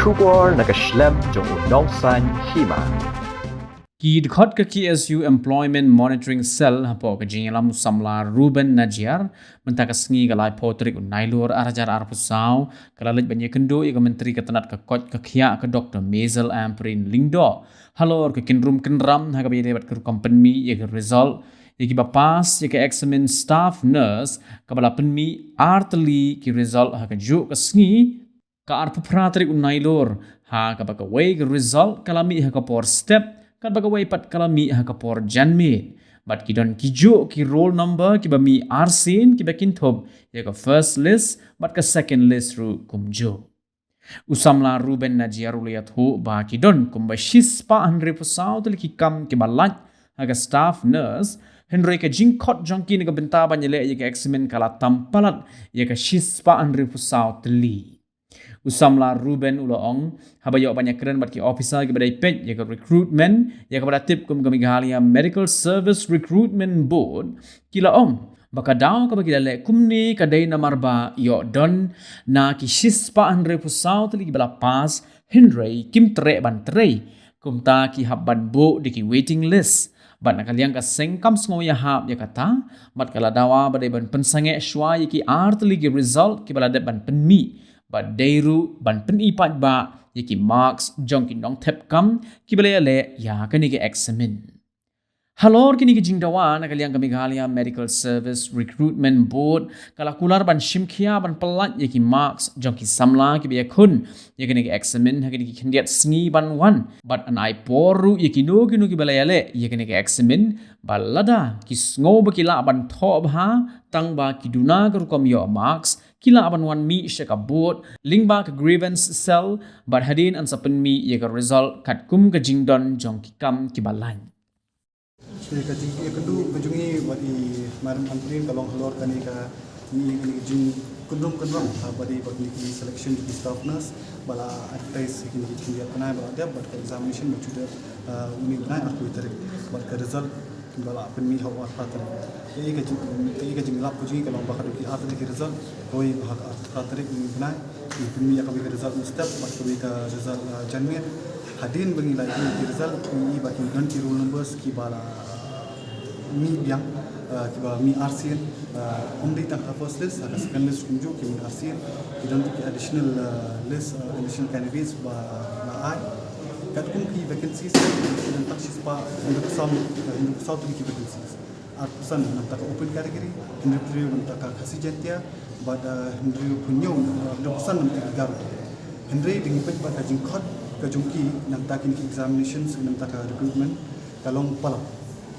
Shubor nakaslem jong unongsan hima. Ki dekat ke KSU Employment Monitoring Cell hapo ke jingalam samla Ruben Najiar mentaka sengi galai potrik unailur arajar arpusau kalalit banyak kendo ia ke menteri ketenat ke kot ke kia ke Dr. Maisel Amprin Lingdo halor ke kinrum kenram ha ke debat ke company ia ke result ia ke bapas ia ke examine staff nurse kabala penmi arteli ki result ha ke juk ke sengi ka arpu pratrik unailur ha ke bakawai ke result kalami ha ke por step kan bagawai pat kalami ha kapor janmit but kidon kijo ki roll number ki bami arsin ki bakin thob ya ka first list but ka second list ru kumjo usamla Ruben Najiaru liat hu ba kidon kumba shispa andre pusau tel ki kam ki balat ha ka staff nurse Henry ka jingkot jongki ni ka benta banyele ya ka examen kala tampalat ya ka shispa andre pusau teli usamla Ruben uloong habayo banyak keren bat ki officer ki badai pet ya ka recruitment ya ka tip kum kami gahalia medical service recruitment board ki laong baka daw ka bagi dale kumni ka dai namarba yo don na ki shispa andre pusau tali ki bala pas Henry kim tre ban tre kum ta ki habban bo di ki waiting list bat nakaliang ka sengkam sngo ya hab ya kata bat kala dawa badai ban pensange shwa ya ki artli ki result ki bala de ban penmi but deiru ban penipat ba yaki marks jongkin dong tep kam kibale le ya kani ke examen halor kini ke jingdawa na kaliang kami galia medical service recruitment board kala kular ban shimkhia ban pelat yaki marks jongki samla ki be kun yakini ke examen hakini ki kendiat sngi ban wan but an ai poru yaki no ki bale le yakini ke examen balada ki sngo bakila ban thob ha tang ba ki duna ka rukom yo marks kila aban wan mi shaka board link ba ka grievance cell but hadin an sapen mi ye ka result kat kum ka jingdon jong ki kam ki balan ka jing ke kedu kejungi wadi maram antrin kalong halor kani ka ni jing kundum badi bagi ki selection di staff nurse bala advertise ki dia kana bala dia but examination machuda uni na aku tarik but ka result bala penmi hawa patar ei ka jing lap kujungi kalong bakar ki after ki result koi bahak tarik ni na penmi ka bi result step but koi ka result janmir hadin bengi lagi ki result ni baki don ki roll numbers ki bala mi biang ki bala mi arsian only tang first list ada second list kunju ki mi arsian ki don ki additional list additional candidates ba ai kat kun ki vacancies dan tak sispa untuk sam tu ki vacancies artisan nan tak open category interview nan tak kasih jentia pada interview punyo doksan nan tak gar Henry dengan pet pada jingkot ke jungki nan tak ki examinations nan tak recruitment kalong pala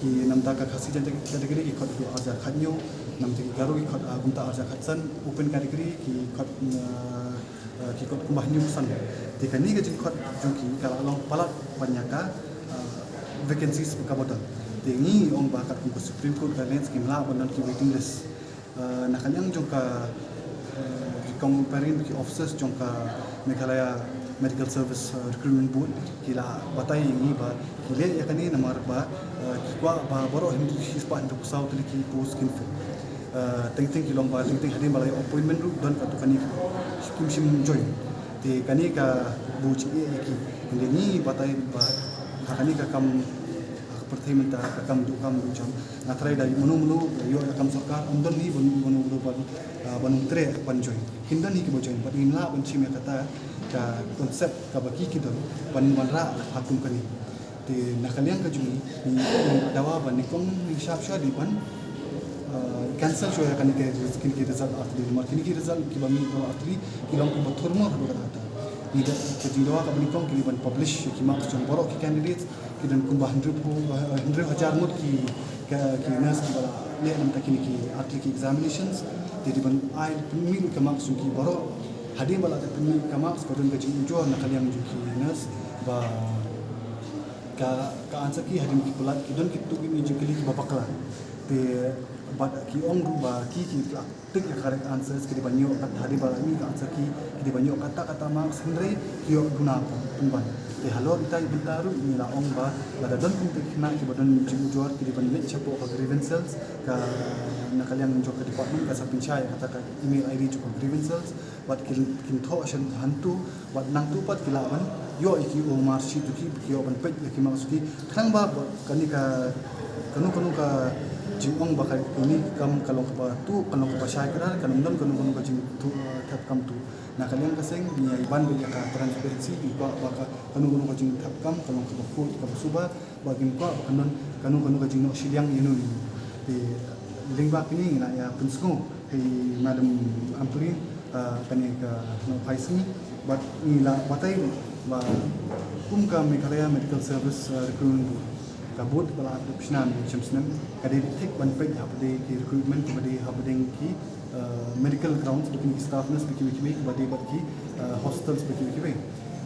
ki nam ta ka khasi jante category ki khot do aja khanyo nam ti garu ki khot gunta aja khatsan open category ki khot kumahnya san ti kani ga jing khot jungki kala long palat banyaka vacancies ka bodal ti ni ong bakat ku supreme court guidelines ki mla bonan ki waiting list na kanyang jungka comparing ki officers jungka Meghalaya medical service recruitment board kila batai ini ba kile ya kani namar ba kwa ba boro hindu hispa hindu kusau tuli ki post kin ting kilom ba ting hadin balai appointment ru don ka kani sim join te kani ka buci e ki inde ni batai ba kani ka kam pertama ka kam du jam natrai dari menu yo kam sarkar undon ni bonu banu tre ban join hindon ni ki bo join ba inla ban chime kata ka konsep ka baki kita ban ra hakum kani te nakaliang ka jumi ni dawa ban ni kong ni shap sha di ban cancel shoya kani ke skin ki result atli markini ki result ki bami ko atli ki long ko thurmo ha kata ni da ke dawa ka ban kong ki ban publish ki marks jong borok ki candidates ki dan kumbah 100,000 mut ki nas ki bala le nam takini ki atli ki examinations te di ban ai min ka marks ki borok hadim bala ta pini kamak sekarang gaji ujo nak kalian juki nas ba ka answer ki hadim ki pelat ki don ki tu ki juki ki bapakla te bad ki ong ru ba ki plak tik ya correct answers ki banyo kat hadim bala ni ka answer ki banyo kata marks hindre ki yo guna tumban te halor ita ibtaru ni la ong ba bada don kun tik na ki badon juki ujo ki ban net chapo ka grievances ka nak kalian jok ke department ka sapin chai kata ka email id jok grievances bat kin tho shan hantu bat nang tu pat kilaban yo iki o marshi tu ki yo ban pet ki masuki khang ba kani ka kanu ka jingong bakal ini kam kalong ka tu kalong ka syai kara kanum don kanu ka jing tu tap kam tu na kalian kaseng ni iban bi ka transparency bi ba ka kanu ka jing tap kam kalong ka fu ka suba bagin ko kanu ka jing no silyang yunu di lingba kini na ya pensku di madam ampuri kani ka no paisi but ni la patai ba kum ka Meghalaya Medical Service recruitment kabut bala adoption macam senam kadi tik ban pek habde ki recruitment habde ki medical grounds bikin staff nurse bikin habde ki hostels bikin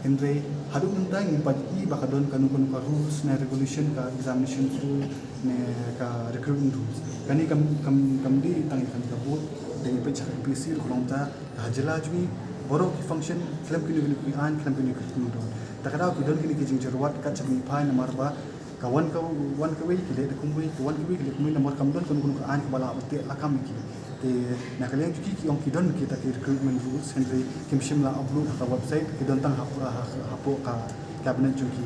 Andre hadap nentang yang pada bakadon kanu ka rules na regulation ka examination rule ne ka recruitment rules kani kam di tang kan kabut dengan pecah PC kolonta hajala jui borok ki function claim kini an claim kini kunu tak ada ki don kini ki jingjarwat ka chami pai na marba kawan kawi kile de kumui kawan kawi kile kumui nomor kamdon kunu ka an bala bate lakam ki te na kalian ki ong kidon kita ki recruitment rules henry kim shimla upload ka website kidon tang hapo ka cabinet ki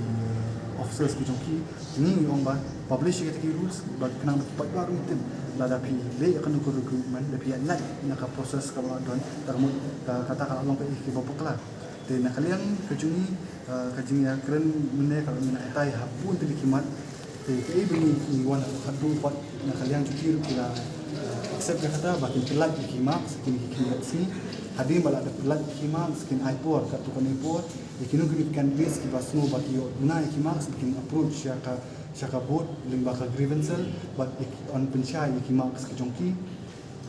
officers ki jongki ni ong ba publish kita ki rules ba kenang pat baru tin la da pi le kan ko recruitment da pi nak na ka proses ka don termu kata ka long ka ki bopokla te na kalian kejuni kajing ya keren mene kalau mina tai hapun tadi kimat te kai bini ki wan hadu pat na kalian jukir kila accept kata bakin telat ki kimak skin ki kimat si hadi bala da telat kimak skin aipor ka tu kan aipor ikinu ki kan base ki basno baki yo guna kimak skin approach ya ka syaka board limba ka grievance but on pensyai kimak ki jongki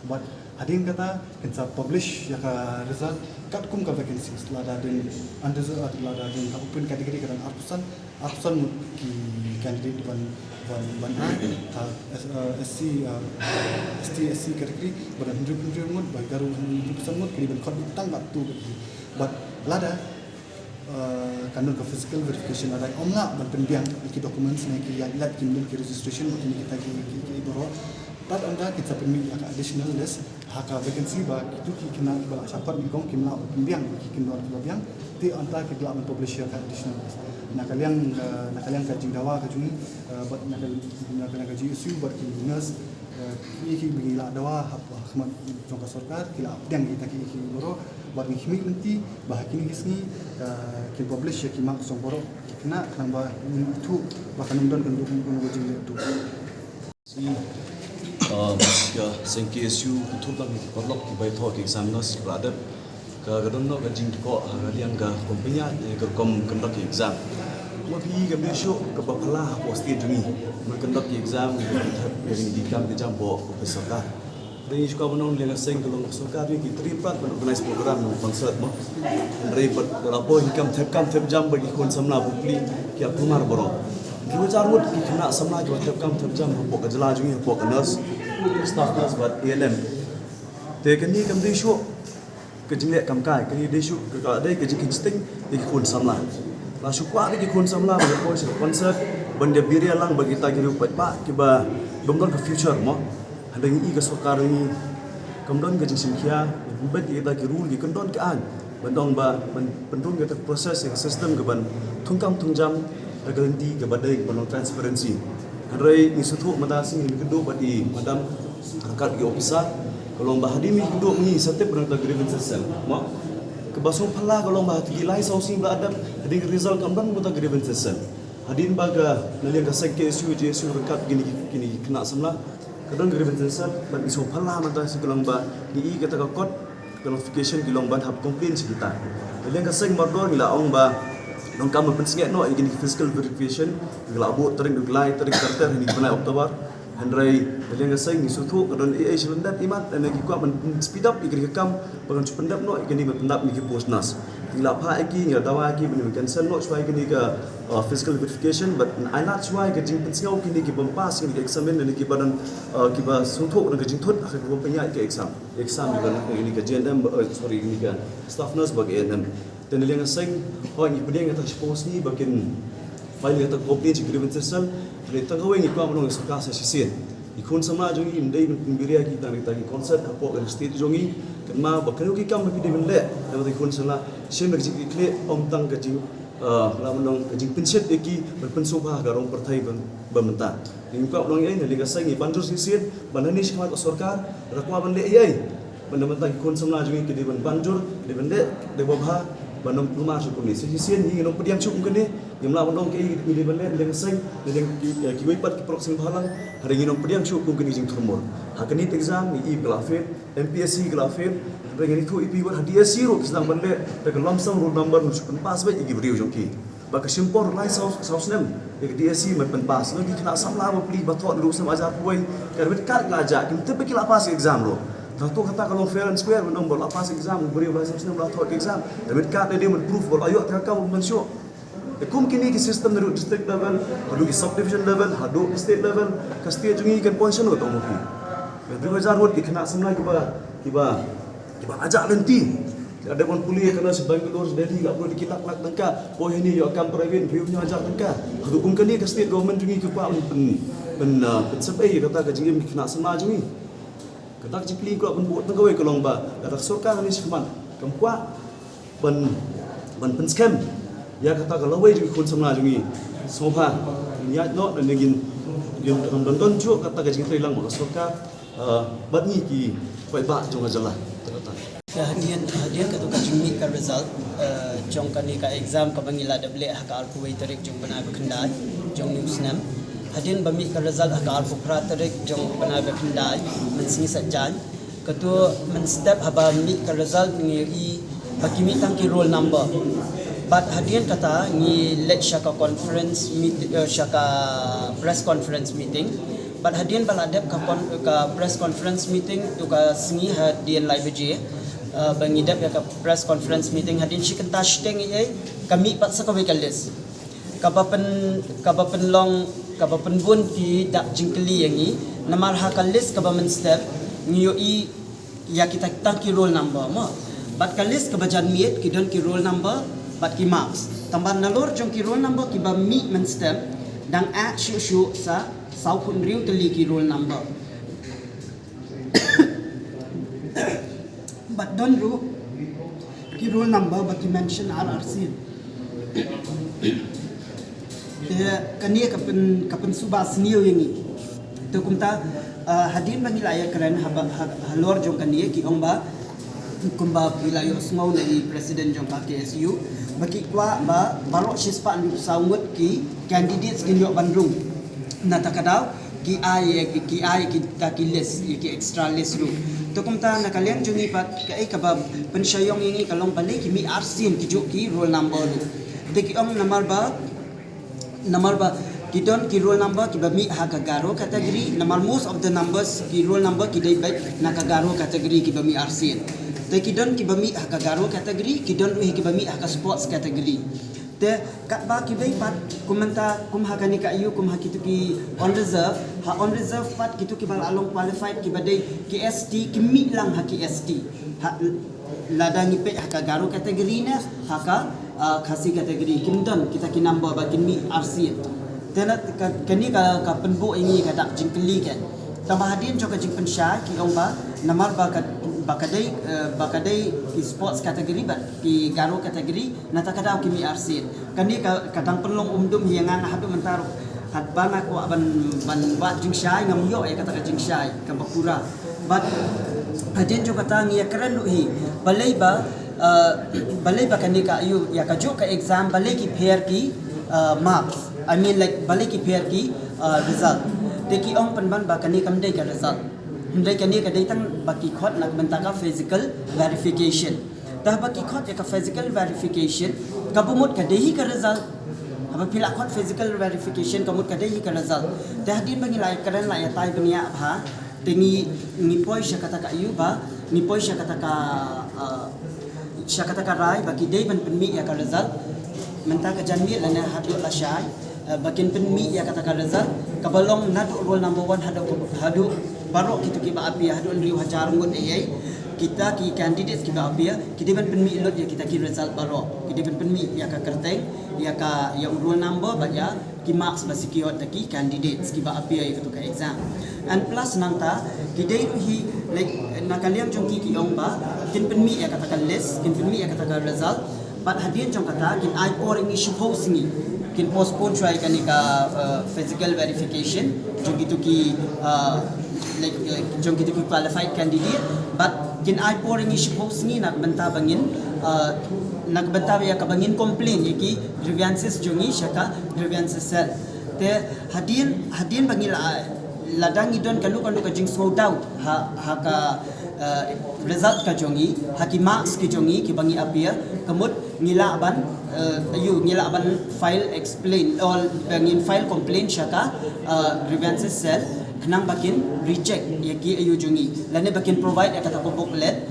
but hadin kata kita publish ya ka result kat kum ka vacancies lada den unreserved lada den ka open category kan arsan ki candidate ban SC category ban 100 mut ba garu 100% mut ki ban khot tang kat tu but lada kanun ka physical verification ada omla ban pendiang ki documents na ki lat ki registration ki kita ki boro tad anda kita permi aka additional list haka vacancy ba itu ki kena ba sapat ni kong kimla pembiang ki kinor pembiang ti anta ki la publish aka additional list na kalian ka jingdawa ka juni bat na kalian ka isu bat ki nurse ki bigila dawa khmat jongka sarkar ki la dang kita ki boro bat ni himik nanti ba kini kisni ki publish ki mak song boro kena kan ba itu bahkan don kan jing tu ya sengkesu kutulang di perlok di baitho ke examiners berada ke gadon no gajing ko yang ga kompenya ke kom conduct exam mo pi ga besho ke bapala posti jumi mo conduct exam yang di kam de jambo professor ka dan ini juga menon lenga seng tolong soka di tripat organize program concert mo report rapo hikam thep jam bagi kon samna bukli ki apumar boro ki jarmut ki khna samna jo thep jam po ka jala jumi po ka nurse staff nurse but ANM te kan ni kam de shu ke jingle kam kai kan ni de shu ke ka dai ke jing sting di kon samla la shu kwa di kon samla ba ko se concert bande biria lang bagi ta ki rupat ba ki ba domdon ke future mo ada ni ke sokar ni kamdon ke jing simkhia bet ki ta ki rule ki kondon ke an bandong ba pendung ke proses yang system ke ban tungkam tungjam garanti ke badai ke transparency Rai isutu madasi ni kedo badi madam angkat ke ofisa kalau mbah hadi mi kedo ni setiap berada grievance cell ma ke basung phala kalau mbah tilai sausi bla adam hadi result kamdan buta grievance cell hadin baga nalian ka sekke isu rekat gini kena samla kadang grievance cell ban isu phala madasi kalau mbah ni kata ka kot qualification kilong ban hab complaint kita nalian ka seng mardon la ong ba nong kam pensingat no igin physical verification gelabo tering duglai tering karter ni penai Oktober handrai dengan ngasai ni sutu kadon AI selendat imat dan lagi kuat speed up igin kam pengen pendap no igin pendap ni posnas gila pa igi ya dawa igi ben cancel no supaya igin ka physical verification but I not supaya gajing pensingau kini ki bempas ni examen dan ki badan ki ba sutu dan gajing thut akan ko penya ke exam ni ban ini ka JNM sorry ini ka staff nurse bagi ANM dan yang seng oh ni pedang kata expose ni bagian file kata copy grievance cell le tangaweng ikwa monong suka sa sisin ikon sama jongi indai biria kita tagi konsert apa kan state jongi kema bakal ki kam bi de le ikon sana shem ji kle om tang ka ji la menong ka ji pinset eki berpensumpah garong partai bamenta ingka ulong ai ne liga sangi banjur sisir banani shmat sarkar rakwa ban le ai banda ikon sama jongi ke de ban banjur de bende de babha banam rumah syukur ni sisir ni ngom pediam syukur kene yamla banong ke de ban le de sang de ki wipat ki proxim halang hari ngom pediam syukur kene jing turmor hakani exam ni i glafet MPSC glafet bagi itu ipi buat hadiah siro kisah benda bagi lamsam roll number nusukan pas baik igi beriu joki bagi simpor lai saus nem igi DSC mai pen pas lagi kena samla beli batok dulu sama ajar kuai kerana kat ngajak kita pergi lapas exam lo Tahu kata kalau fair and square menang bola pas exam beriu lai saus nem batok exam tapi kat dia proof bola ayo terkau mensyo Kum kini ki sistem dari district level, hadu ki subdivision level, hadu state level, kasti jungi kan pension atau mungkin. Beri wajar hot kena samla kiba ajak lenti ada pun kuliah kena Bangalore Delhi tak perlu dikitak nak tengka oh ini yo akan private view-nya ajak tengka hukum kini ke state government jungi ke pa pen sepai kata ke jingim kena sama jungi kata jikli ko pun buat tengkawai kolong ba kata sorka ni seman kempa pen scam ya kata kalau wei jungi kun sama jungi sofa niat no dan ngin don ju kata ke jingi hilang mo sorka bat ni ki pai ba jong ajalah hadian katu ka jumi ka result jong kani ka exam ka bangila dable ha ka alku wei tarik jong bana bekendai jong newsnam hadian bami ka result ha ka alku pra tarik jong bana bekendai men sini sajan katu men step ha ba mi ka result ni i bakimi tang ki roll number but hadian kata ni let shaka conference meet shaka press conference meeting but hadian baladep ka press conference meeting tu ka singi hadian live je bangidap ya ka press conference meeting hadin chicken touch teng ai kami pat sa kawai kalis kabapen long kabapen bun ki dak jingkeli yang i namar ha kalis kabamen step ngiyo i ya kita ki roll number ma bat kalis kabajan miet ki don ki roll number bat ki marks tamban nalor jong ki roll number ki ba mi men step dang a shu sa sau pun riu teli ki roll number but don't ru ki roll number but you mention RRC dia kania kapen subas niu ini tu kumta hadin bangilaya keren halor jong kania ki ongba kumba wilayo smau dari presiden jong KSU bagi kwa ba barok sispa andu saungut ki candidates ki Bandung na takadaw ki ai ki list ki extra list ru to kumta na kalian jungi pat kai kabab pensyayong ini kalong balik ki mi arsin ki jo ki roll number lu de ki ong number ba ki don ki roll number ki ba mi ha kagaro category number most of the numbers ki roll number ki dai baik na kagaro category ki ba mi arsin de ki don ki ba mi ha kagaro category ki don ki ba mi ha ka sports category te kat ba ki bai pat kumenta kum ha kani ka yu kum ha kitu ki on reserve pat kitu ki bal along qualified ki badai ki ST ki mi lang ha ki ST ha ladangi pe ha ka garo kategori na ha ka khasi kategori kimdon kita ki number ba ki mi RC tena kani ka penbu ini ka dak jingkeli kan tambah hadin jo ka jing pensya ki ong ba namar ba bakadai ki sports kategori ba ki garo kategori nata kadau ki mi RC kani ka kadang pelong umdum hiangang hadu mentar hat bana ko ban ba jing syai ngam yo ya kata ka jing syai ka bakura but hadin jo kata ngi keren lu hi balai ba kani ka ayu ya ka jo ka exam balai ki pair ki marks I mean like balai ki pair ki result te ki ong penban ba kani kam dai ka result Hindai kani kadai tang baki khot nak bentaka physical verification. Dah baki khot ya ka physical verification kabumut kadai ka result. Apa pila khot physical verification kamut kadai ka result. Dah din bangi lai karen lai tai bania bha tengi ni poi sya kata ka ayu ba ni poi sya kata ka rai baki dai ban penmi ya ka result. Mentaka janmi lana hadu la syai bakin penmi ya kata ka result kabalong nadu roll number 1 hadu barok kita ki ba api hadu riu hajar ngut ai kita ki candidates ki ba apia kita ban penmi lot ya kita ki result baro kita ban penmi ya ka kerteng ya ka ya roll number ba ya ki marks ba secure taki candidates ki ba apia ya ka exam and plus nanta kita hi like nakaliam jong ki ong ba kin penmi ya kata list kin penmi ya kata result but hadian jong kata kin I or ni suppose ni kin postpone try kani ka physical verification jong gitu ki like jong gitu ki qualified candidate but kin I or ni suppose ni nak benta bangin nagbenta ya ka bangin complain ki grievances jongi shaka grievances cell te hadian bangil ladang idon kalu ka jing slow down ha ka result ka jongi haki marks ki jongi ki bangi appear kemud ngila ban ngila ban file explain or bangin file complaint shaka grievances cell nang bakin reject yaki ayu jongi lane bakin provide ya kata booklet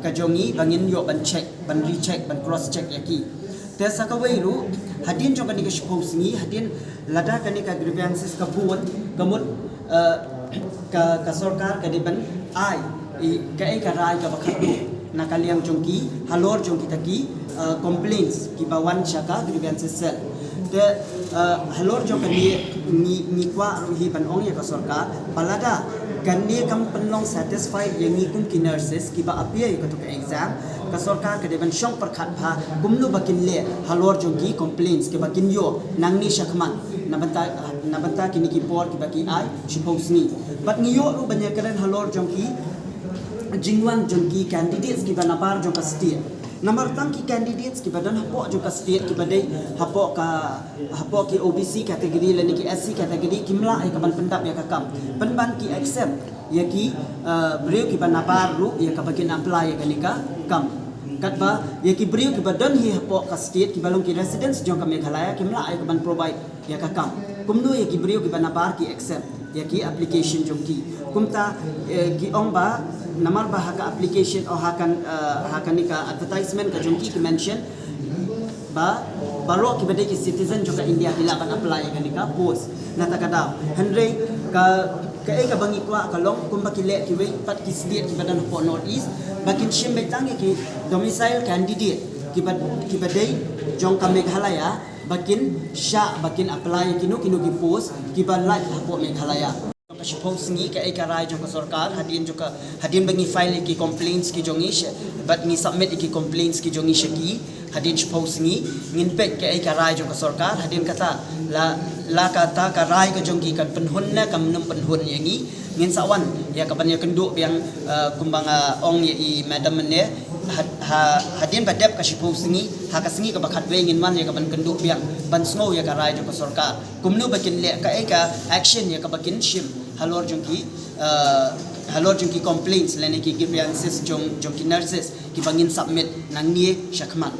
ka jongi bangin yo ban check ban recheck ban cross check yaki te sakawai ru hadin jong kani ka suppose ni hadin lada kani ka grievances ka buat kemud ka sarkar ka diban ai ka rai ka bakhat nakaliang jongki halor jongki taki complaints ki bawan shaka grievances cell de halor jong ni kwa hi ban ong ya ka sarkar balada kanni kam penlong satisfied yang ni kum ki nurses ki ba appear ka to ka exam ka sarkar ka deban shong perkhat pha kumnu bakin le halor jongki complaints ki bakin yo nangni shakman nabanta kini ki por ki baki ai suppose ni but ngiyo ru banyak keren halor jongki jingwan jongki candidates ki banapar jong ka state number tang ki candidates ki badan hapo jong ka state ki badai hapo ki OBC category lani ki SC category kimla ai ka ban pendap ya ka kam penban ki accept ya ki breu ki banapar ru ya ka bakin apply ya ka kam katba ya ki breu ki badan hi hapo ka state ki balong ki residence jong ka Meghalaya kimla ai ka ban provide ya ka kam kumno ya ki breu ki banapar ki accept ya ki application jong ki kumta ki ong ba namar ba haka application o hakan ni ka advertisement ka jong ki mention ba baro ki badai ki citizen jong ka India hilaban apply ka ni ka post natakada henry ka bangi kwa kalong kumba ki le ki we pat ki state ki badan po north east bakin shim betang ki domicile candidate ki badai jong ka Meghalaya bakin sha bakin apply kinu ki post ki ba like po Meghalaya ka suppose ni ka rai jong ka sarkar hadin bangi file ki complaints ki jongi but ni submit ki complaints ki jongi shaki hadin suppose ni ngin pek ka rai jong ka sarkar hadin kata la kata ka rai ka jongi kan penhun na kam num penhun yangi ngin sawan ya ka ban ya kenduk biang kumbang ong ya i madam ne hadin badap ka suppose ni ha ka singi ka bakhat we ngin man ya ka ban kenduk biang ban snow ya ka rai jong ka sarkar kumnu bakin le ka action ya ka bakin ship halor jongki complaints lene ki grievances jongki nurses ki bangin submit nang nie shakman